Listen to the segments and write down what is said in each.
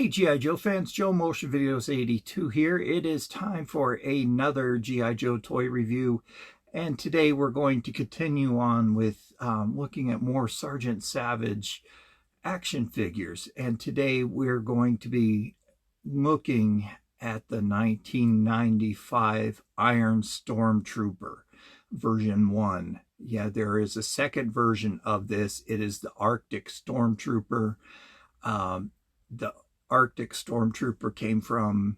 Hey G.I. Joe fans, Joe Motion Videos 82 here. It is time for another G.I. Joe toy review, and today we're going to continue on with looking at more Sergeant Savage action figures. And today we're going to be looking at the 1995 Iron Stormtrooper version 1. Yeah, there is a second version of this. It is the Arctic Stormtrooper. The Arctic Stormtrooper came from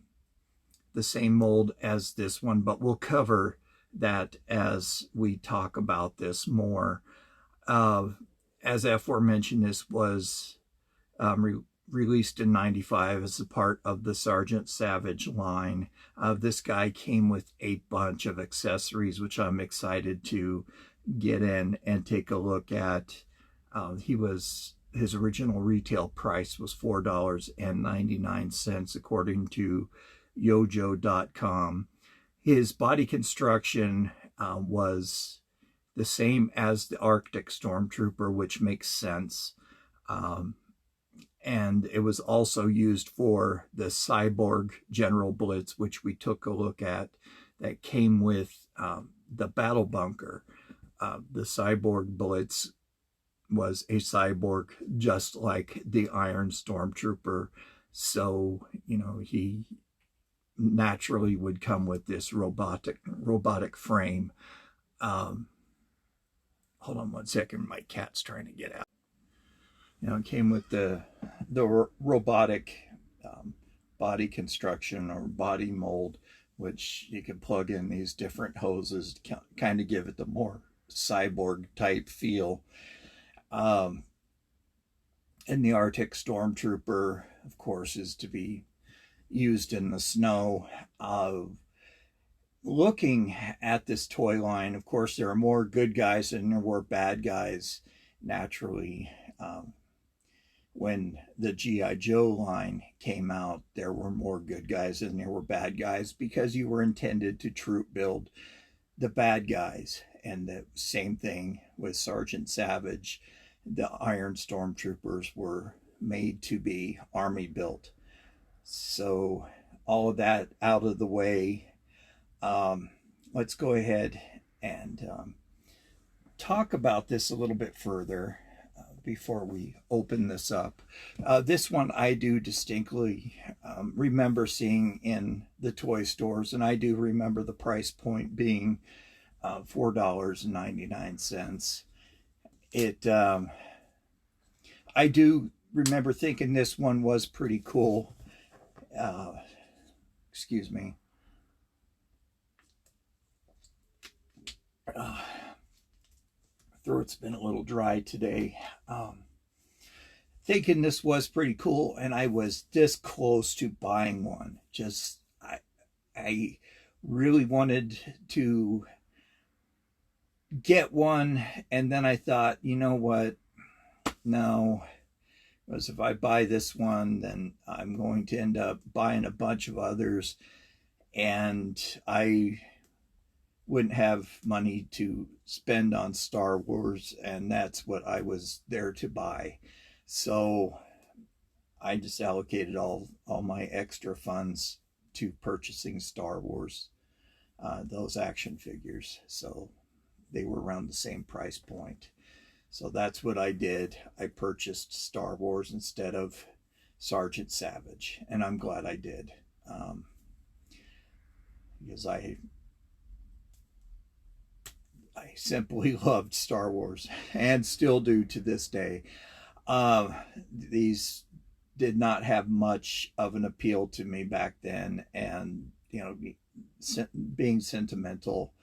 the same mold as this one, but we'll cover that as we talk about this more. As aforementioned, this was released in '95 as a part of the Sergeant Savage line. This guy came with a bunch of accessories, which I'm excited to get in and take a look at. His original retail price was $4.99 according to yojo.com. His body construction was the same as the Arctic Stormtrooper, which makes sense. And it was also used for the Cyborg General Blitz, which we took a look at, that came with the battle bunker. The Cyborg Blitz was a cyborg just like the Iron Stormtrooper, so he naturally would come with this robotic frame. Hold on one second, my cat's trying to get out. It came with the robotic body construction or body mold, which you can plug in these different hoses to kind of give it the more cyborg type feel. And the Arctic Stormtrooper, of course, is to be used in the snow. Looking at this toy line, of course, there are more good guys than there were bad guys. Naturally, when the G.I. Joe line came out, there were more good guys than there were bad guys, because you were intended to troop build the bad guys. And the same thing with Sergeant Savage. The Iron Stormtroopers were made to be army built. So all of that out of the way, let's go ahead and talk about this a little bit further before we open this up. This one I do distinctly remember seeing in the toy stores, and I do remember the price point being $4.99. I do remember thinking this one was pretty cool. Excuse me. My throat's been a little dry today. Thinking this was pretty cool, and I was this close to buying one. I really wanted to get one, and then I thought, you know what, no, because if I buy this one, then I'm going to end up buying a bunch of others, and I wouldn't have money to spend on Star Wars, and that's what I was there to buy. So I just allocated all my extra funds to purchasing Star Wars, those action figures. So they were around the same price point. So that's what I did. I purchased Star Wars instead of Sergeant Savage, and I'm glad I did, because I simply loved Star Wars and still do to this day. These did not have much of an appeal to me back then, and being sentimental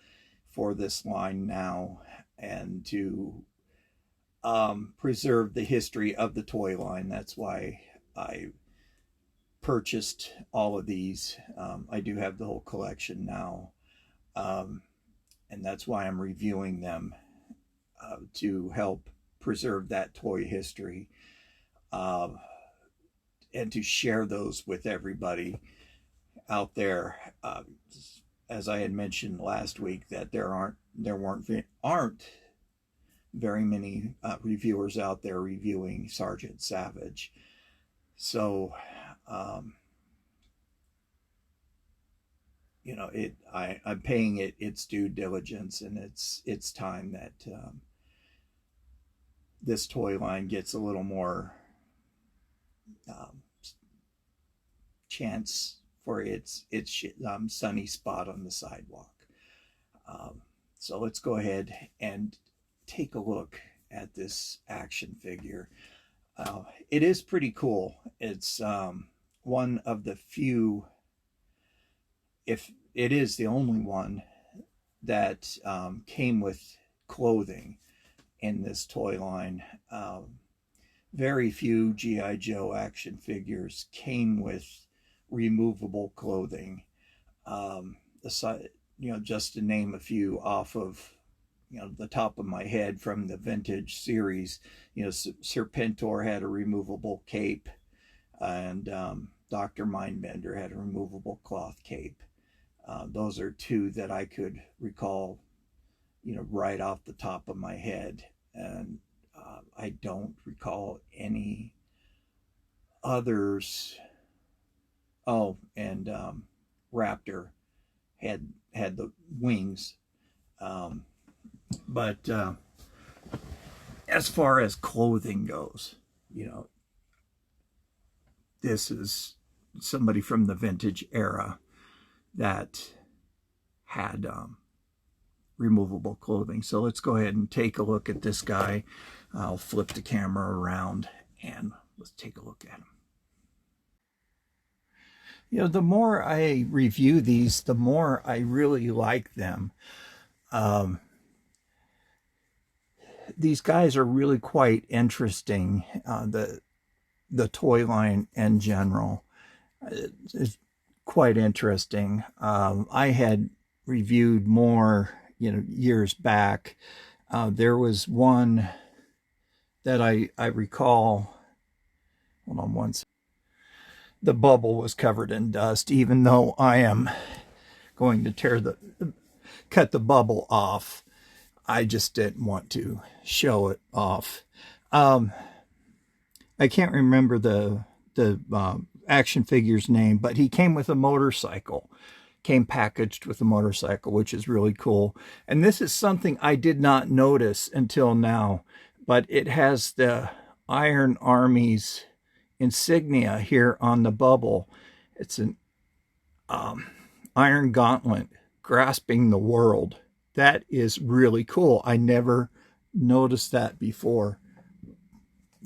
for this line now, and to preserve the history of the toy line, that's why I purchased all of these. I do have the whole collection now, and that's why I'm reviewing them, to help preserve that toy history, and to share those with everybody out there. As I had mentioned last week, that there aren't very many reviewers out there reviewing Sergeant Savage. So You know, I'm paying it its due diligence, and it's time that this toy line gets a little more chance for its sunny spot on the sidewalk. So let's go ahead and take a look at this action figure. It is pretty cool. It's one of the few, if it is the only one, that came with clothing in this toy line. Very few G.I. Joe action figures came with removable clothing. Just to name a few off of, the top of my head from the vintage series, Serpentor had a removable cape, and Dr. Mindbender had a removable cloth cape. Those are two that I could recall, right off the top of my head. And I don't recall any others. Oh, and Raptor had the wings. But as far as clothing goes, this is somebody from the vintage era that had removable clothing. So let's go ahead and take a look at this guy. I'll flip the camera around and let's take a look at him. The more I review these, the more I really like them. These guys are really quite interesting. The toy line in general is quite interesting. I had reviewed more, years back. There was one that I recall. Hold on one second. The bubble was covered in dust, even though I am going to cut the bubble off. I just didn't want to show it off. I can't remember the action figure's name, but he came with a motorcycle. Came packaged with a motorcycle, which is really cool. And this is something I did not notice until now, but it has the Iron Army's insignia here on the bubble. It's an iron gauntlet grasping the world. That is really cool. I never noticed that before.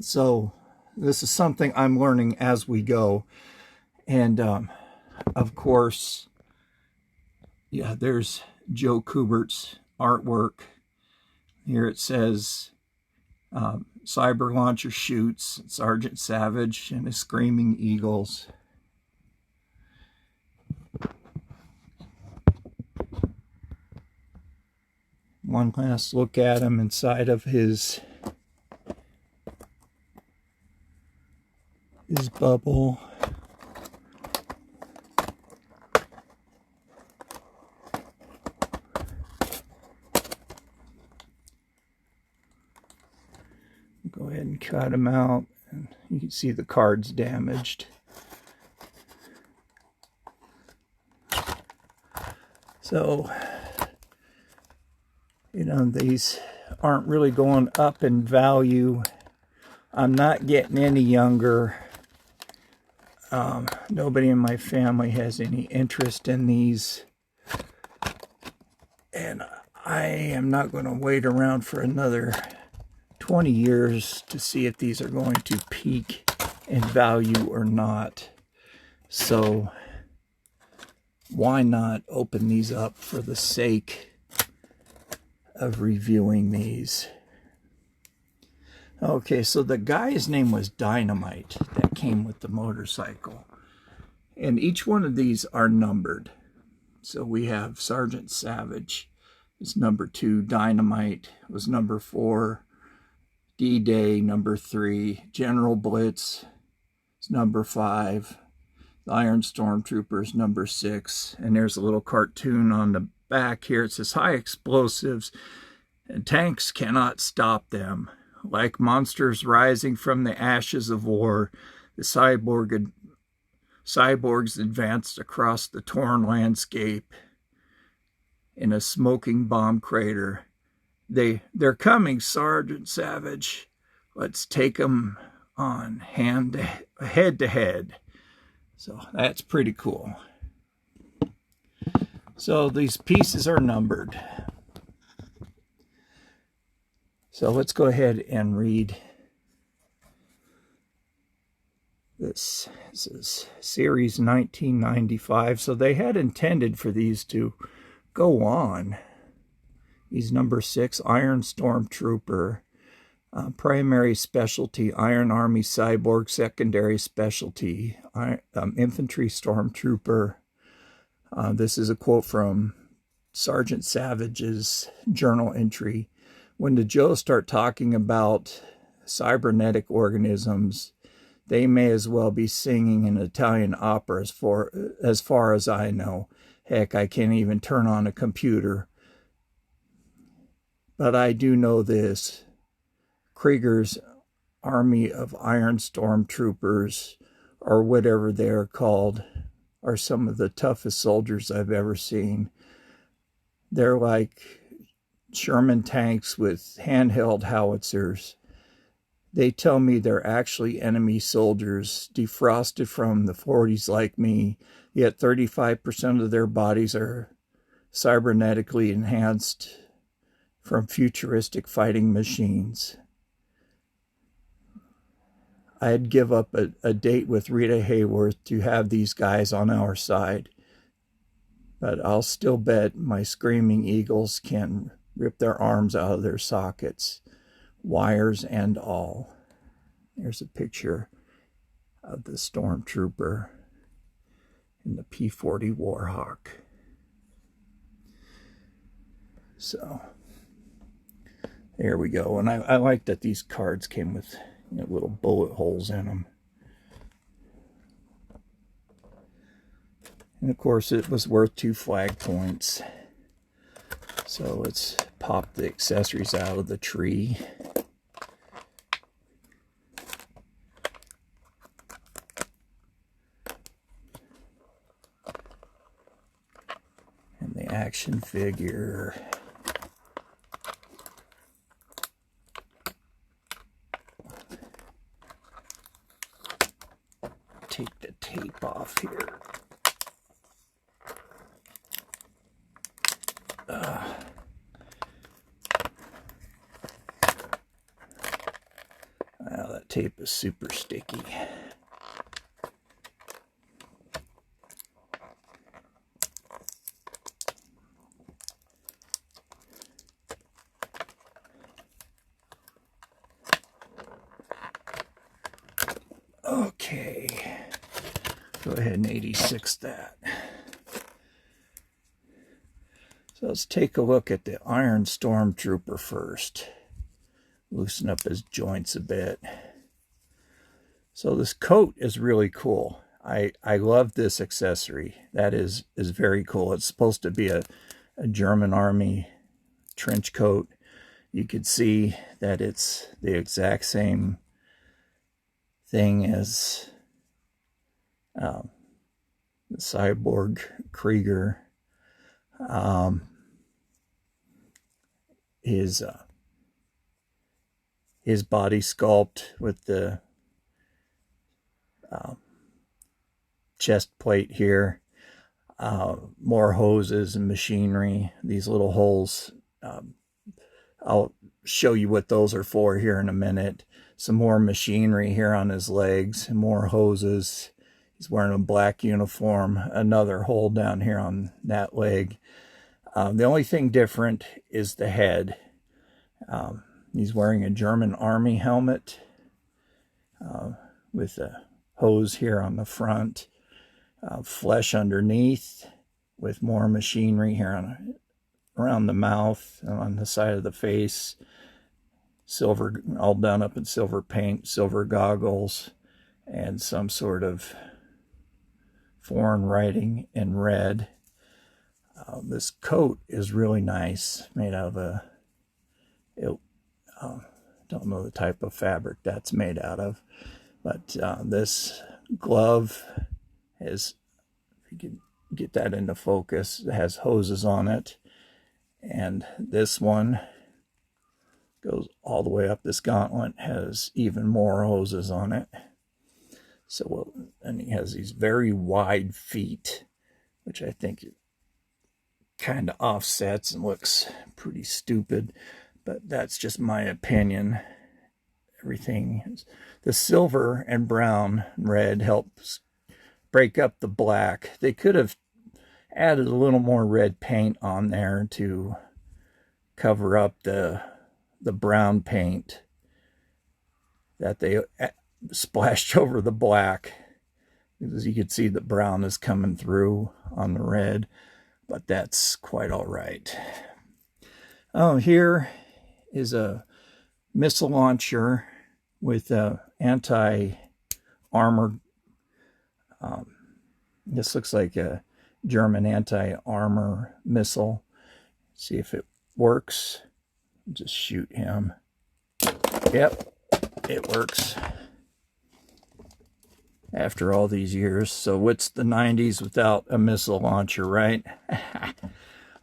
So this is something I'm learning as we go. And of course, there's Joe Kubert's artwork. Here it says Cyber Launcher shoots, Sergeant Savage and his Screaming Eagles. One last look at him inside of his bubble. Go ahead and cut him out, and you can see the card's damaged. So, these aren't really going up in value. I'm not getting any younger. Nobody in my family has any interest in these. And I am not going to wait around for another 20 years to see if these are going to peak in value or not. So why not open these up for the sake of reviewing these? Okay, so the guy's name was Dynamite that came with the motorcycle. And each one of these are numbered. So we have Sergeant Savage is number 2, Dynamite was number 4, D-Day number 3, General Blitz is number 5, the Iron Stormtroopers number 6, and there's a little cartoon on the back here. It says, high explosives and tanks cannot stop them. Like monsters rising from the ashes of war, the cyborg cyborgs advanced across the torn landscape in a smoking bomb crater. They're coming, Sergeant Savage. Let's take them on head to head. So that's pretty cool. So these pieces are numbered. So let's go ahead and read this. This is series 1995. So they had intended for these to go on. He's number 6, Iron Stormtrooper. Primary specialty, Iron Army Cyborg. Secondary specialty, Infantry Stormtrooper. This is a quote from Sergeant Savage's journal entry. When the Joes start talking about cybernetic organisms, they may as well be singing an Italian opera as far as I know. Heck, I can't even turn on a computer. But I do know this. Krieger's army of Iron Stormtroopers, or whatever they are called, are some of the toughest soldiers I've ever seen. They're like Sherman tanks with handheld howitzers. They tell me they're actually enemy soldiers, defrosted from the 40s like me, yet 35% of their bodies are cybernetically enhanced from futuristic fighting machines. I'd give up a date with Rita Hayworth to have these guys on our side, but I'll still bet my screaming eagles can rip their arms out of their sockets, wires and all. There's a picture of the Stormtrooper in the P-40 Warhawk. So there we go. And I like that these cards came with little bullet holes in them. And of course it was worth 2 flag points. So let's pop the accessories out of the tree. And the action figure. Take the tape off here. Wow, that tape is super sticky. Okay, go ahead and 86 that. So let's take a look at the Iron Stormtrooper first. Loosen up his joints a bit. So this coat is really cool. I love this accessory. That is very cool. It's supposed to be a German army trench coat. You could see that it's the exact same thing as the cyborg Krieger. His body sculpt with the chest plate here, more hoses and machinery, these little holes. I'll show you what those are for here in a minute. Some more machinery here on his legs, and more hoses. He's wearing a black uniform, another hole down here on that leg. The only thing different is the head. He's wearing a German army helmet with a hose here on the front, flesh underneath with more machinery here around the mouth and on the side of the face. Silver, all done up in silver paint, silver goggles, and some sort of foreign writing in red. This coat is really nice, made out of don't know the type of fabric that's made out of, but this glove Has, if you can get that into focus, it has hoses on it. And this one goes all the way up. This gauntlet has even more hoses on it. So, and he has these very wide feet, which I think kind of offsets and looks pretty stupid, but that's just my opinion. Everything, the silver and brown and red helps break up the black. They could have added a little more red paint on there to cover up the brown paint that they splashed over the black, because you could see the brown is coming through on the red, but that's quite all right. Oh, here is a missile launcher with anti-armor. This looks like a German anti-armor missile. See if it works. Just shoot him. Yep, it works. After all these years. So what's the 90s without a missile launcher, right?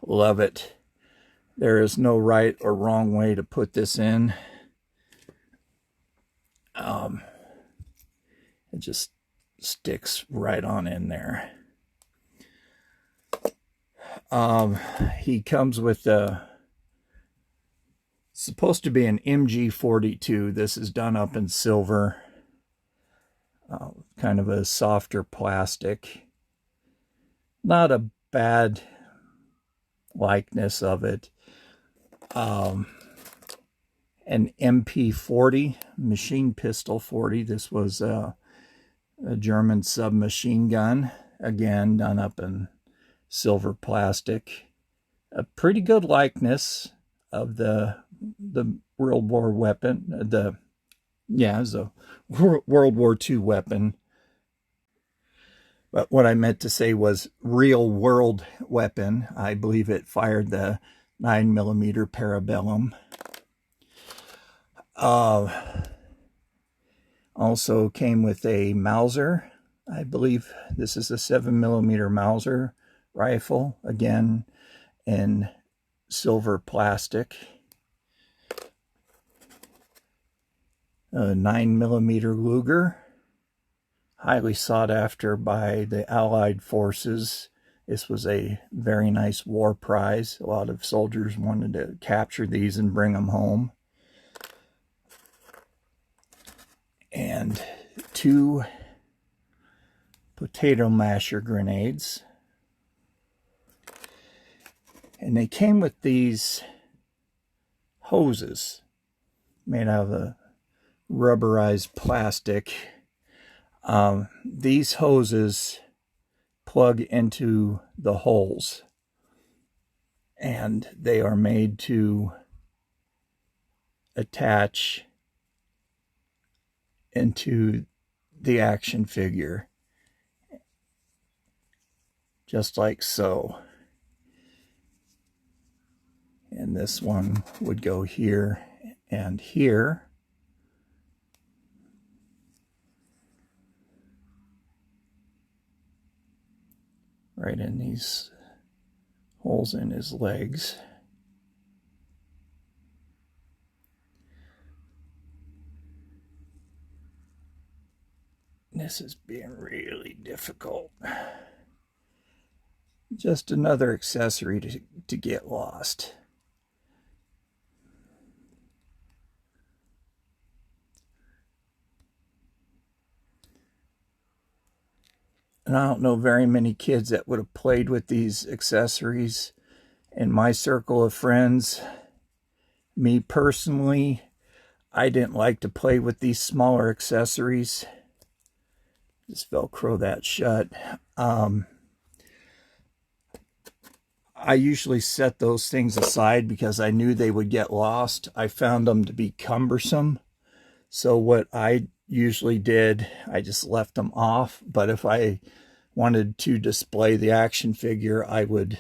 Love it. There is no right or wrong way to put this in. It just sticks right on in there. He comes with supposed to be an MG42. This is done up in silver. Kind of a softer plastic. Not a bad likeness of it. An MP40, machine pistol 40. This was a German submachine gun. Again, done up in silver plastic. A pretty good likeness of the World War weapon. It was a World War II weapon. But what I meant to say was real world weapon. I believe it fired the 9mm Parabellum. Also came with a Mauser. I believe this is a 7mm Mauser rifle. Again, in silver plastic. A 9mm Luger. Highly sought after by the Allied forces. This was a very nice war prize. A lot of soldiers wanted to capture these and bring them home. And 2 potato masher grenades. And they came with these hoses made out of a rubberized plastic. These hoses plug into the holes, and they are made to attach into the action figure, just like so. And this one would go here and here. Right in these holes in his legs. This is being really difficult. Just another accessory to get lost. And I don't know very many kids that would have played with these accessories in my circle of friends. Me personally, I didn't like to play with these smaller accessories. Just Velcro that shut. I usually set those things aside because I knew they would get lost. I found them to be cumbersome. So what I usually did, I just left them off. But if I wanted to display the action figure, I would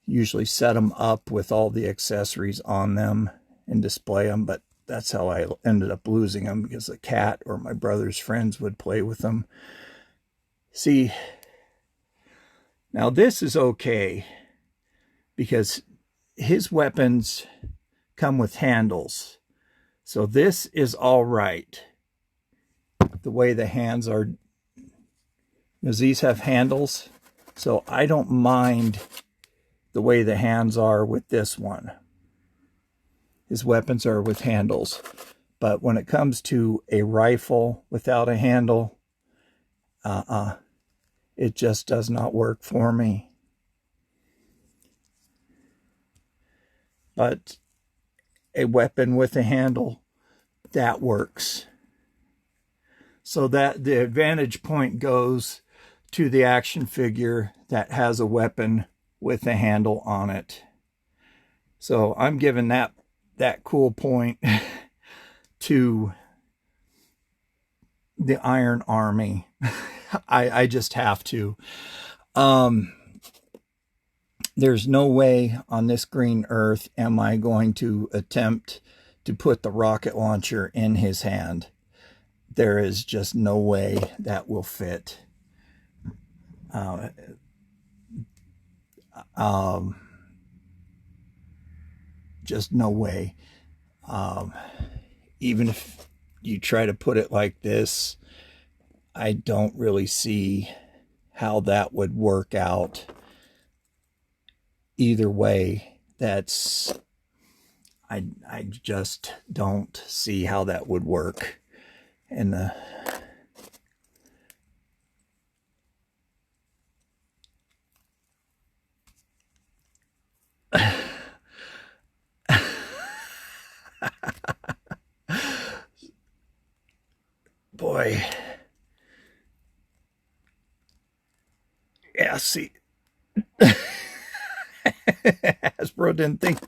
usually set them up with all the accessories on them and display them. But that's how I ended up losing them, because the cat or my brother's friends would play with them. See, Now this is okay because his weapons come with handles. So this is all right. The way the hands are, because these have handles. So I don't mind the way the hands are with this one. His weapons are with handles. But when it comes to a rifle without a handle, it just does not work for me. But a weapon with a handle, that works. So that the advantage point goes to the action figure that has a weapon with a handle on it. So I'm giving that cool point to the Iron Army. I just have to. There's no way on this green earth am I going to attempt to put the rocket launcher in his hand. There is just no way that will fit. Just no way. Even if you try to put it like this, I don't really see how that would work out. Either way, I just don't see how that would work. And boy, yeah, see. Hasbro didn't think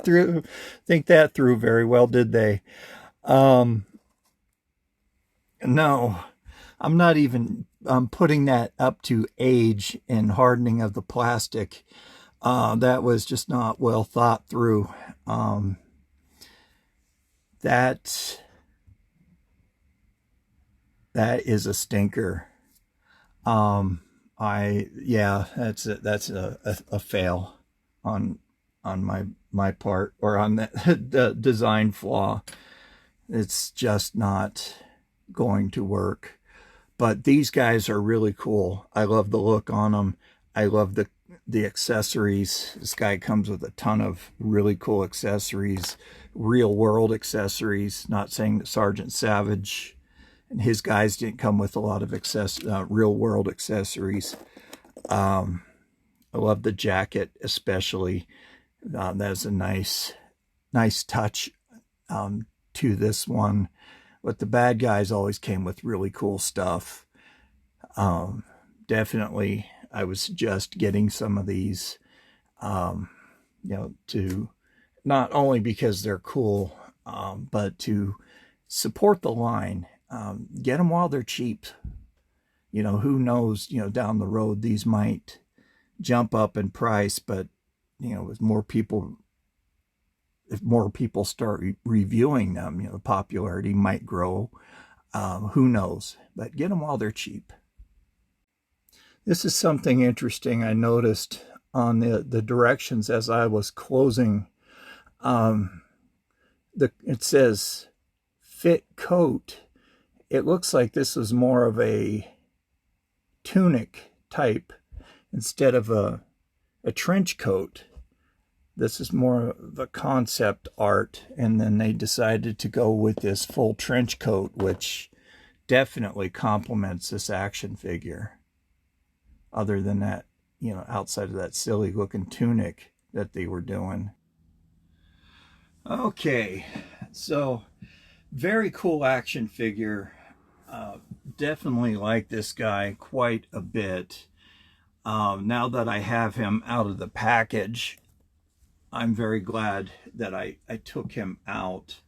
that through very well, did they? No, I'm not even putting that up to age and hardening of the plastic. That was just not well thought through. That is a stinker. Yeah, that's a fail on my part, or on the design flaw. It's just not going to work. But these guys are really cool. I love the look on them. I love the accessories. This guy comes with a ton of really cool accessories, real world accessories. Not saying that Sergeant Savage and his guys didn't come with a lot of real world accessories. I love the jacket especially. That's a nice touch to this one. But the bad guys always came with really cool stuff. Definitely, I was just getting some of these, to not only because they're cool, but to support the line. Get them while they're cheap. Who knows, down the road, these might jump up in price, but, with more people, if more people start reviewing them, the popularity might grow. Who knows? But get them while they're cheap. This is something interesting I noticed on the directions as I was closing. It says fit coat. It looks like this is more of a tunic type instead of a trench coat. This is more of a concept art, and then they decided to go with this full trench coat, which definitely complements this action figure. Other than that, outside of that silly looking tunic that they were doing. Okay, so very cool action figure. Definitely like this guy quite a bit. Now that I have him out of the package, I'm very glad that I took him out.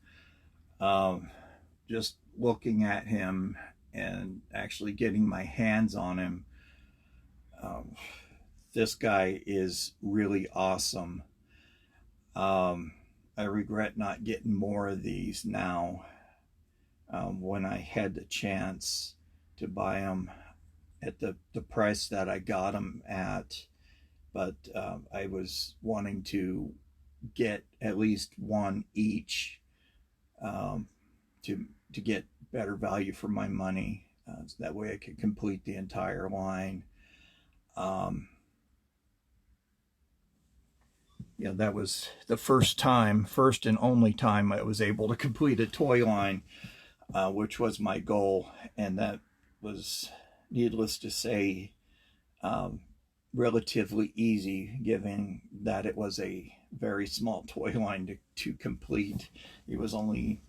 Just looking at him and actually getting my hands on him, this guy is really awesome. I regret not getting more of these now. When I had the chance to buy them at the price that I got them at, but I was wanting to get at least one each, um, to get better value for my money. So that way I could complete the entire line. Um, that was the first and only time I was able to complete a toy line, which was my goal. And that was, needless to say, um, relatively easy, given that it was a very small toy line to complete. It was only,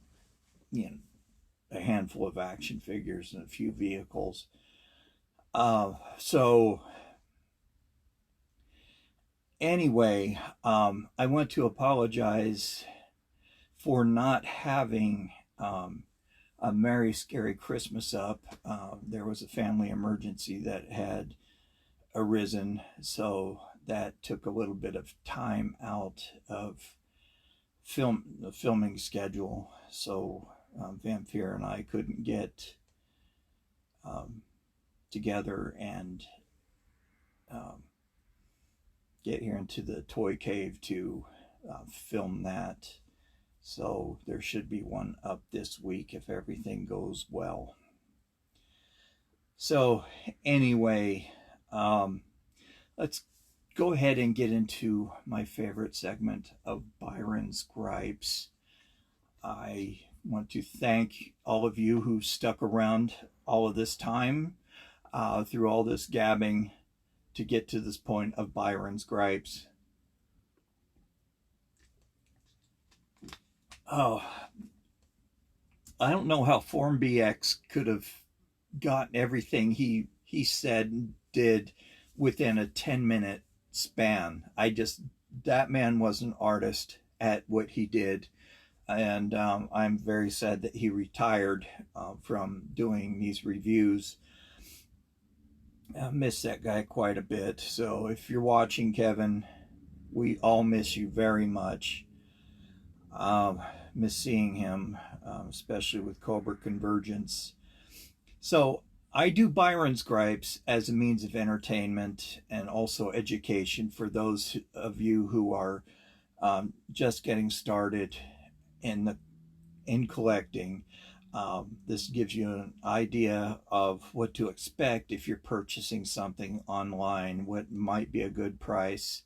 a handful of action figures and a few vehicles. So anyway, I want to apologize for not having a Merry Scary Christmas up. There was a family emergency that had arisen, so that took a little bit of time out of the filming schedule. So Vampire and I couldn't get together and get here into the toy cave to film that. So there should be one up this week if everything goes well. So anyway, let's go ahead and get into my favorite segment of Byron's Gripes. I want to thank all of you who stuck around all of this time, through all this gabbing, to get to this point of Byron's Gripes. Oh, I don't know how Form BX could have gotten everything he said and did within a 10-minute span. That man was an artist at what he did. And I'm very sad that he retired from doing these reviews. I miss that guy quite a bit. So if you're watching, Kevin, we all miss you very much. Miss seeing him, especially with Cobra Convergence. So I do Byron's Gripes as a means of entertainment and also education for those of you who are just getting started in collecting. This gives you an idea of what to expect if you're purchasing something online, what might be a good price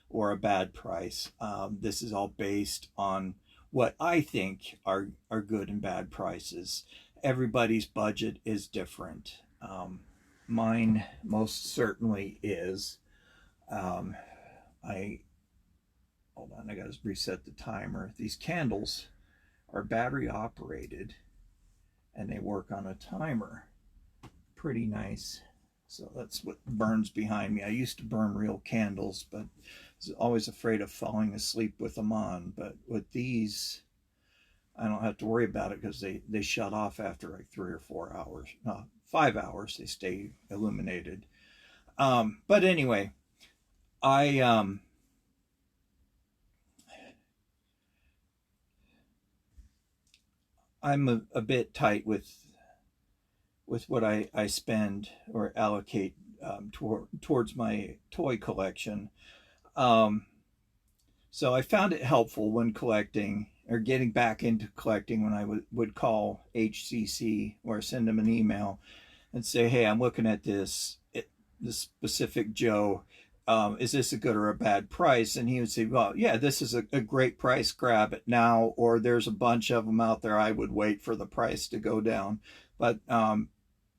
or a bad price. This is all based on what I think are good and bad prices. Everybody's budget is different. Mine most certainly is. Hold on, I gotta reset the timer. These candles are battery operated and they work on a timer. Pretty nice. So that's what burns behind me. I used to burn real candles, but I was always afraid of falling asleep with them on. But with these, I don't have to worry about it because they shut off after like 3 or 4 hours. No, 5 hours, they stay illuminated. But anyway, I'm a bit tight with what I spend or allocate towards my toy collection. So I found it helpful when collecting or getting back into collecting when I would call HCC or send them an email and say, hey, I'm looking at this specific Joe. Is this a good or a bad price? And he would say, well, yeah, this is a great price, grab it now, or there's a bunch of them out there, I would wait for the price to go down. But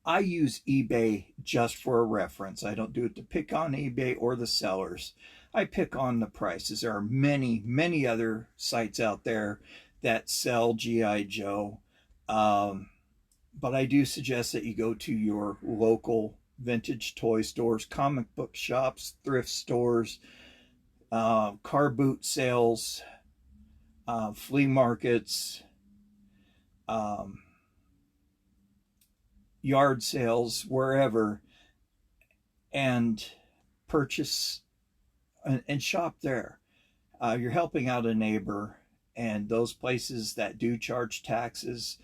I use eBay just for a reference. I don't do it to pick on eBay or the sellers. I pick on the prices. There are many, many other sites out there that sell G.I. Joe. But I do suggest that you go to your local vintage toy stores, comic book shops, thrift stores, car boot sales, flea markets, yard sales, wherever, and purchase and shop there. You're helping out a neighbor, and those places that do charge taxes,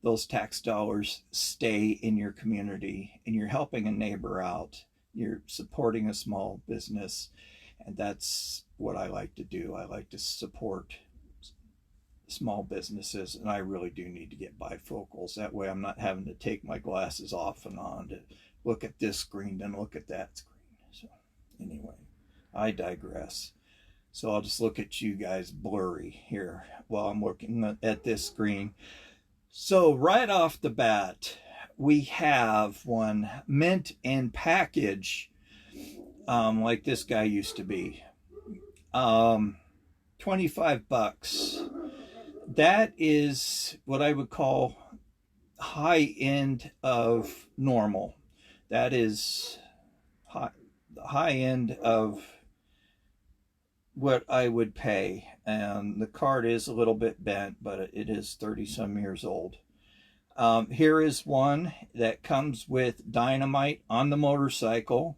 those tax dollars stay in your community, and you're helping a neighbor out. You're supporting a small business. And that's what I like to do. I like to support small businesses, and I really do need to get bifocals. That way I'm not having to take my glasses off and on to look at this screen, then look at that screen. So anyway, I digress. So I'll just look at you guys blurry here while I'm looking at this screen. So right off the bat, we have one mint and package, like this guy used to be. 25 bucks. That is what I would call high end of normal. That is high end of what I would pay. And the card is a little bit bent, but it is 30 some years old. Here is one that comes with dynamite on the motorcycle.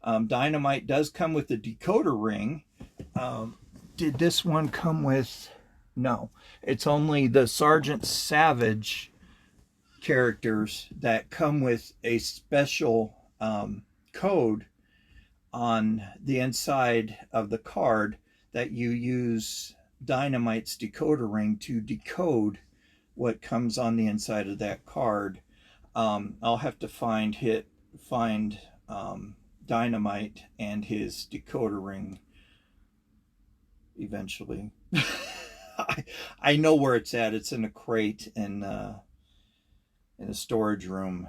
Dynamite does come with the decoder ring. Did this one come with... No, it's only the Sergeant Savage characters that come with a special code on the inside of the card that you use Dynamite's decoder ring to decode what comes on the inside of that card. I'll have to find Dynamite and his decoder ring eventually. I know where it's at. It's in a crate in a storage room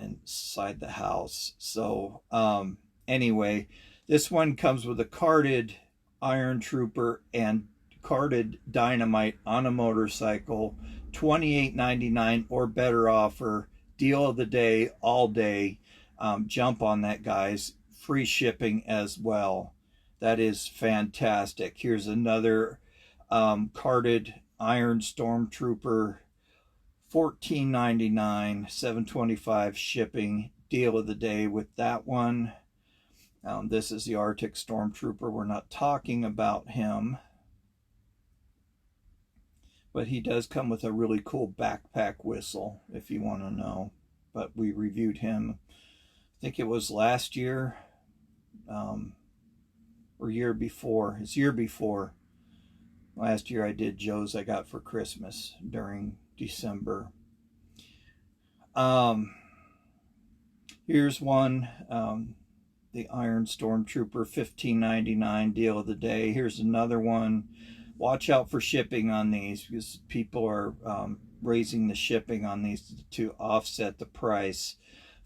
inside the house. So anyway, this one comes with a carded Iron Trooper and carded Dynamite on a motorcycle. $28.99 or better offer. Deal of the day, all day. Jump on that, guys. Free shipping as well. That is fantastic. Here's another carded Iron Stormtrooper, $14.99, $7.25 shipping. Deal of the day with that one. This is the Arctic Stormtrooper. We're not talking about him, but he does come with a really cool backpack whistle if you want to know. But we reviewed him, I think it was last year, or year before. It's year before. Last year I did Joe's I got for Christmas during December. Here's one, the Iron Stormtrooper, $15.99, deal of the day. Here's another one. Watch out for shipping on these because people are raising the shipping on these to offset the price.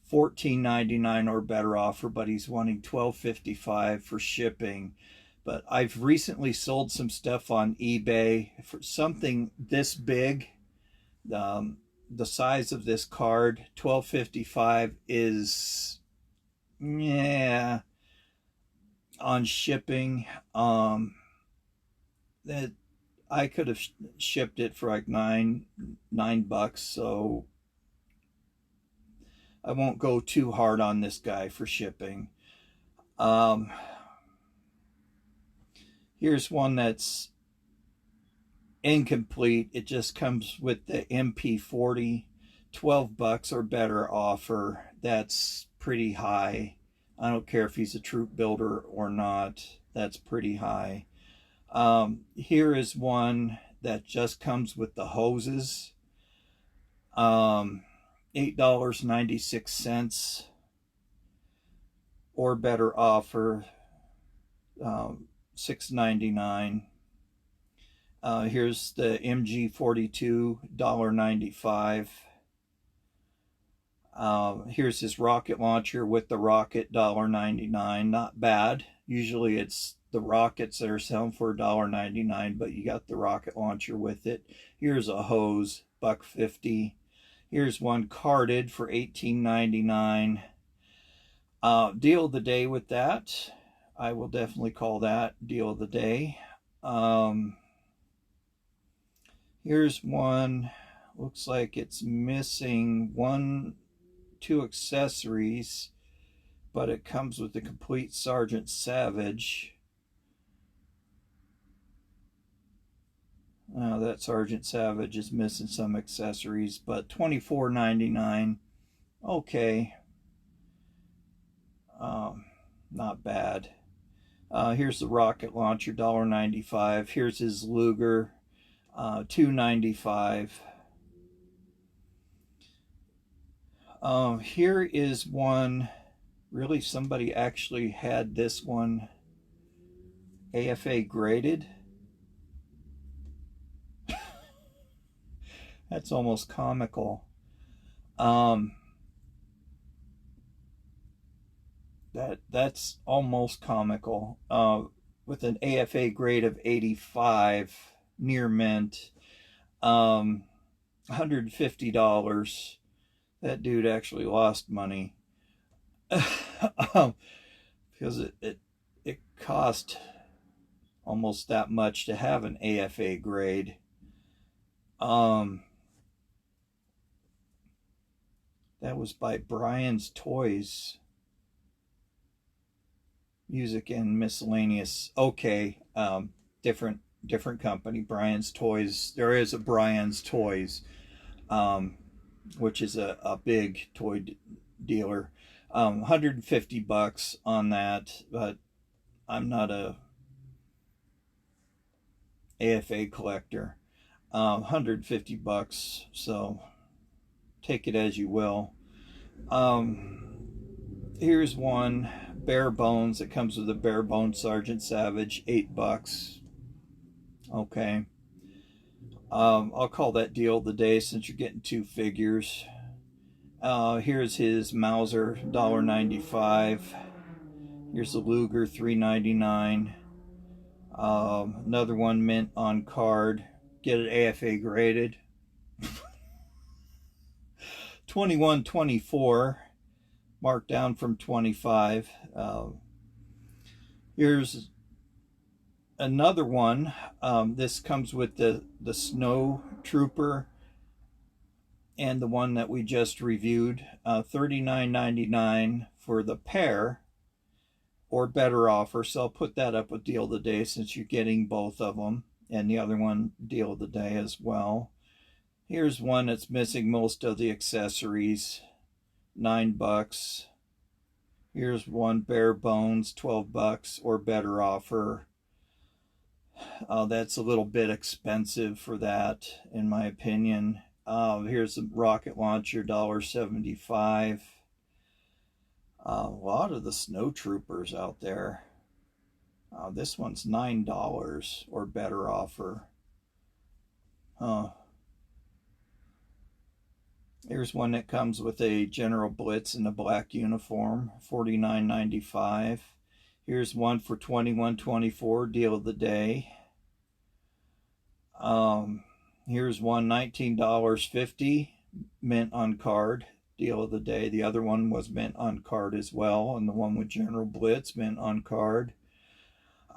$14.99 or better offer, but he's wanting $12.55 for shipping. But I've recently sold some stuff on eBay for something this big. The size of this card, $12.55 is, yeah, on shipping. That I could have shipped it for like $9 bucks, so I won't go too hard on this guy for shipping. Here's one that's incomplete. It just comes with the MP40, 12 bucks or better offer. That's pretty high. I don't care if he's a troop builder or not. That's pretty high. Here is one that just comes with the hoses. $8.96 or better offer. $6.99. Here's the MG42, $1.95. Here's his rocket launcher with the rocket, $1.99. Not bad. Usually it's the rockets that are selling for $1.99, but you got the rocket launcher with it. Here's a hose, $1.50. Here's one carded for $18.99. Deal of the day with that. I will definitely call that deal of the day. Here's one. Looks like it's missing two accessories, but it comes with the complete Sergeant Savage. That Sergeant Savage is missing some accessories, but $24.99. Okay. Not bad. Here's the rocket launcher, $1.95. Here's his Luger, $2.95. Here is one, really somebody actually had this one AFA graded. That's almost comical. That's almost comical. With an AFA grade of 85, near mint, $150. That dude actually lost money because it cost almost that much to have an AFA grade. That was by Brian's Toys. Music and miscellaneous. Okay, different company. Brian's Toys. There is a Brian's Toys, which is a big toy dealer. $150 on that, but I'm not a AFA collector. $150, so take it as you will. Here's one, bare bones. It comes with a bare bones Sergeant Savage, $8. Okay. I'll call that deal of the day since you're getting two figures. Here's his Mauser, $1.95. Here's the Luger, $3.99. Another one mint on card. Get it AFA graded. 21.24, marked down from 25. Here's another one. This comes with the Snow Trooper and the one that we just reviewed. $39.99 for the pair, or better offer. So I'll put that up with deal of the day since you're getting both of them, and the other one deal of the day as well. Here's one that's missing most of the accessories, $9. Here's one bare bones, $12 or better offer. That's a little bit expensive for that, in my opinion. Here's the rocket launcher, $1.75. A lot of the Snow Troopers out there. This one's $9 or better offer. Here's one that comes with a General Blitz in a black uniform, $49.95. Here's one for $21.24, deal of the day. Here's one, $19.50, mint on card, deal of the day. The other one was mint on card as well, and the one with General Blitz, mint on card.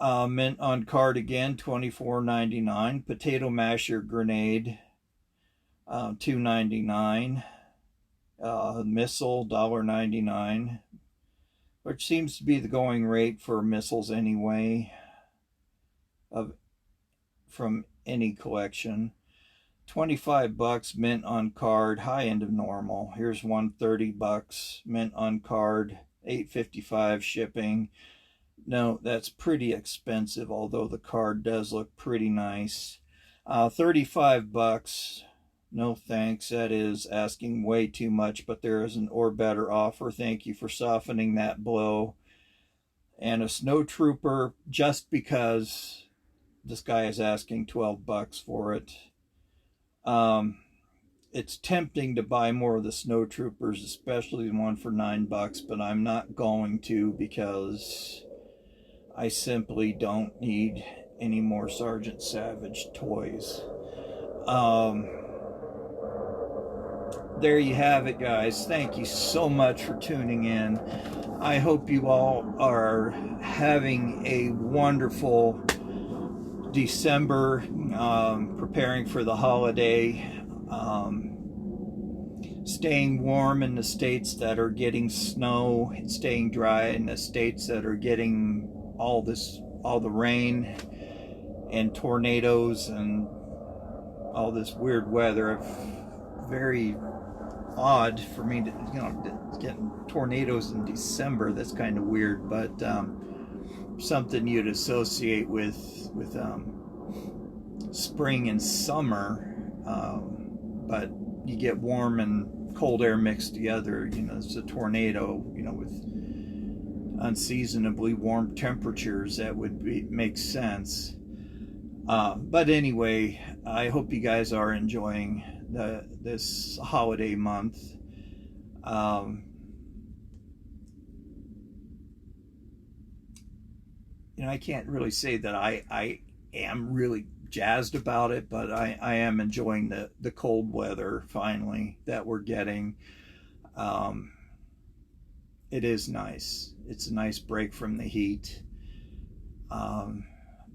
Mint on card again, $24.99. Potato Masher Grenade, $2.99. Missile, $1.99, which seems to be the going rate for missiles anyway, from any collection. $25, mint on card, high end of normal. Here's one, $30, mint on card, $8.55 shipping. No, that's pretty expensive, although the card does look pretty nice. $35. No thanks, that is asking way too much, but there is an or better offer. Thank you for softening that blow. And a Snow Trooper, just because this guy is asking $12 for it. It's tempting to buy more of the Snow Troopers, especially the one for $9, but I'm not going to, because I simply don't need any more Sergeant Savage toys. There you have it, guys. Thank you so much for tuning in. I hope you all are having a wonderful December, preparing for the holiday, staying warm in the states that are getting snow, and staying dry in the states that are getting all the rain and tornadoes and all this weird weather. Very odd for me to, get tornadoes in December. That's kind of weird, but something you'd associate with spring and summer, but you get warm and cold air mixed together. You know, it's a tornado. You know, with unseasonably warm temperatures, that would make sense. But anyway, I hope you guys are enjoying this holiday month. You know, I can't really say that I am really jazzed about it, but I am enjoying the cold weather finally that we're getting. It is nice. It's a nice break from the heat.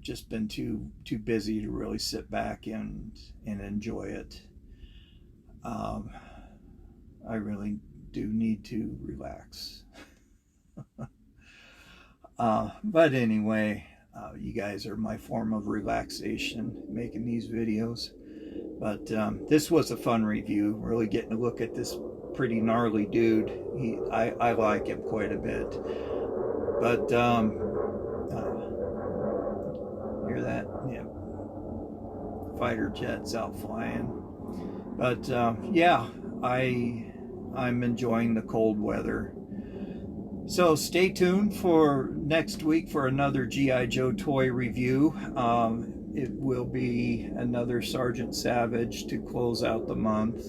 Just been too busy to really sit back and enjoy it. I really do need to relax. But anyway, you guys are my form of relaxation, making these videos. But this was a fun review, really getting a look at this pretty gnarly dude. I like him quite a bit. But hear that? Yeah, fighter jets out flying. But yeah, I'm enjoying the cold weather. So stay tuned for next week for another G.I. Joe toy review. It will be another Sergeant Savage to close out the month.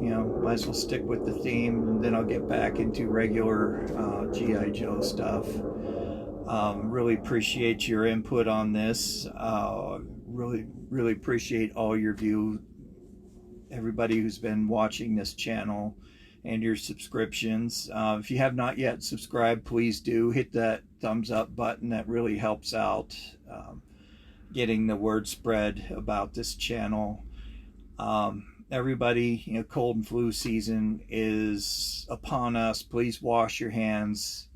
You know, might as well stick with the theme, and then I'll get back into regular G.I. Joe stuff. Really appreciate your input on this. Really appreciate all your view. Everybody who's been watching this channel and your subscriptions. If you have not yet subscribed, please do hit that thumbs up button. That really helps out getting the word spread about this channel. Everybody, you know, cold and flu season is upon us. Please wash your hands.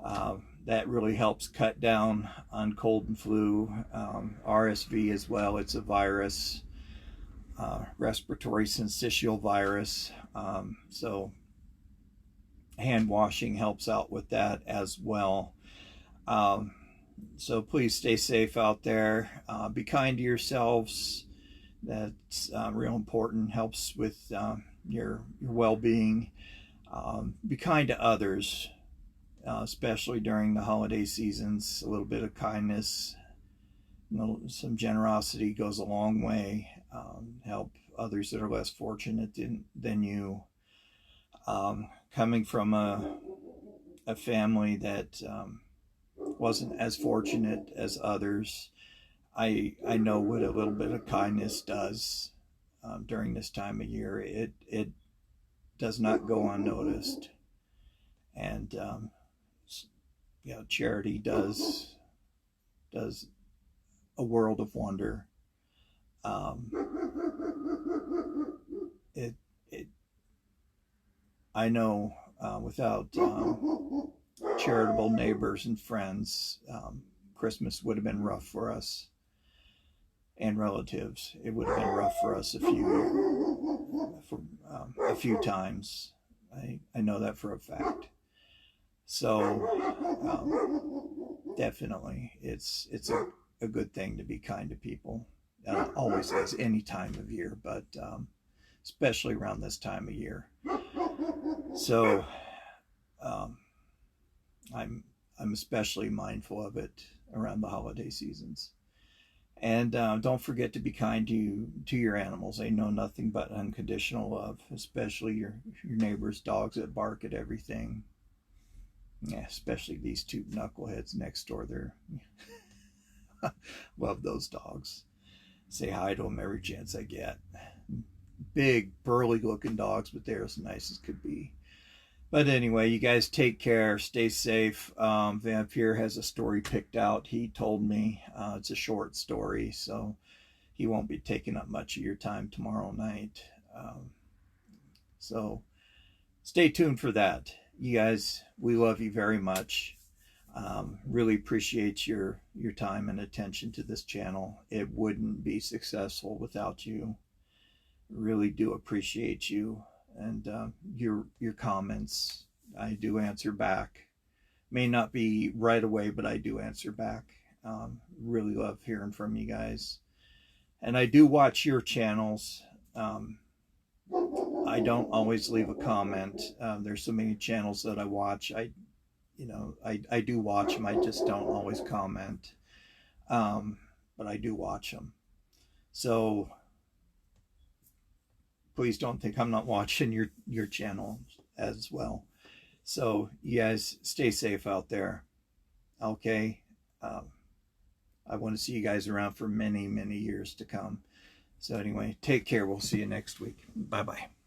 That really helps cut down on cold and flu. RSV as well. It's a virus. Respiratory syncytial virus. So hand washing helps out with that as well. So please stay safe out there. Be kind to yourselves. That's real important. Helps with your well-being. Be kind to others, especially during the holiday seasons. A little bit of kindness, some generosity goes a long way. Help others that are less fortunate than you. Coming from a family that wasn't as fortunate as others, I know what a little bit of kindness does during this time of year. It does not go unnoticed, and you know, charity does a world of wonder. I know without charitable neighbors and friends, Christmas would have been rough for us, and relatives. It would have been rough for us a few times. I know that for a fact. So definitely, it's a good thing to be kind to people. Always is, any time of year, but especially around this time of year. So I'm especially mindful of it around the holiday seasons. And don't forget to be kind to your animals. They know nothing but unconditional love, especially your neighbor's dogs that bark at everything. Yeah, especially these two knuckleheads next door. They're love those dogs. Say hi to them every chance I get. Big, burly looking dogs, but they're as nice as could be. But anyway, you guys take care, stay safe. Vampire has a story picked out. He told me it's a short story, so he won't be taking up much of your time tomorrow night. So stay tuned for that. You guys, we love you very much. Really appreciate your time and attention to this channel. It wouldn't be successful without you. Really do appreciate you and your comments. I do answer back May not be right away, but I do answer back. Really love hearing from you guys. And I do watch your channels. I don't always leave a comment. There's so many channels that I watch. I do watch them. I just don't always comment. But I do watch them. So please don't think I'm not watching your channel as well. So you guys stay safe out there. Okay. I want to see you guys around for many, many years to come. So anyway, take care. We'll see you next week. Bye-bye.